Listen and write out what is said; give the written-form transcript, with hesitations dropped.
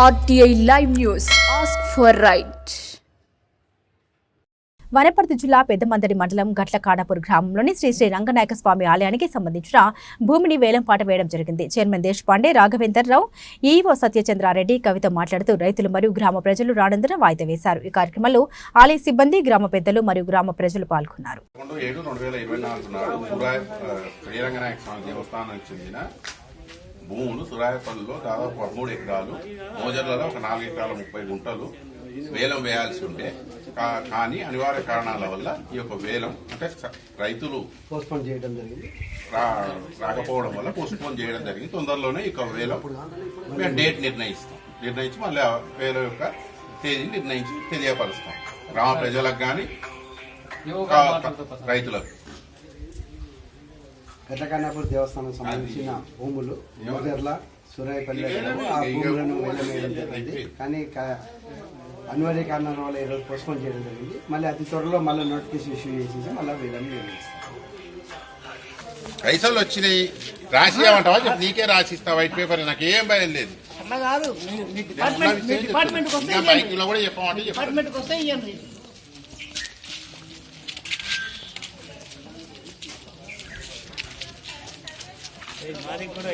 RTI Live News. Ask for right. Wanaparthy జిల్లా పెద్దమందడి మండలం గట్లకాడపూర్ గ్రామంలోని శ్రీ శ్రీ రంగనాయక స్వామి ఆలయానికి సంబంధించిన భూమిని వేలంపాట వేయడం జరిగింది. చైర్మన్ దేశపాండే, రాఘవేందర్రావు, ఈవో సత్యచంద్రారెడ్డి, కవిత మాట్లాడుతూ రైతులు మరియు గ్రామ ప్రజలు రానందున వాయిదా వేశారు. ఈ కార్యక్రమంలో ఆలయ సిబ్బంది, గ్రామ పెద్దలు మరియు గ్రామ ప్రజలు పాల్గొన్నారు. భూములు సురాయపల్లిలో దాదాపు 13 ఎకరాలు, మోజర్లలో ఒక 4 ఎకరాల 30 గుంటలు వేలం వేయాల్సి ఉండే. కానీ అనివార్య కారణాల వల్ల ఈ యొక్క వేలం అంటే రైతులు పోస్ట్పోన్ చేయడం జరిగింది, రాకపోవడం వల్ల పోస్ట్పోన్ చేయడం జరిగింది. తొందరలోనే ఈ యొక్క వేలం మేము డేట్ నిర్ణయించి మళ్ళీ వేలం యొక్క తేదీ నిర్ణయించి తెలియపరుస్తాం గ్రామ ప్రజలకు కానీ రైతులకు. గట్లకాడపూర్ దేవస్థానం సంబంధించిన భూములు మోజర్ల, సూరాయపల్లి ఆ భూములను వేలం జరిగింది. కానీ అనివార్య కారణాల వల్ల ఈరోజు పోస్ట్పోన్ చేయడం జరిగింది. మళ్ళీ అతి త్వరలో మళ్ళీ నోటిఫికేషన్ ఇష్యూ చేసేసి మళ్ళీ వేలం నిర్ణయిస్తాం. పైసలు వచ్చినాయి రాసియామంటావా? చెప్పి నీకే రాసిస్తా వైట్ పేపర్, నాకేం భయం లేదు. బైక్లో కూడా చెప్పమంటే మాది కూడా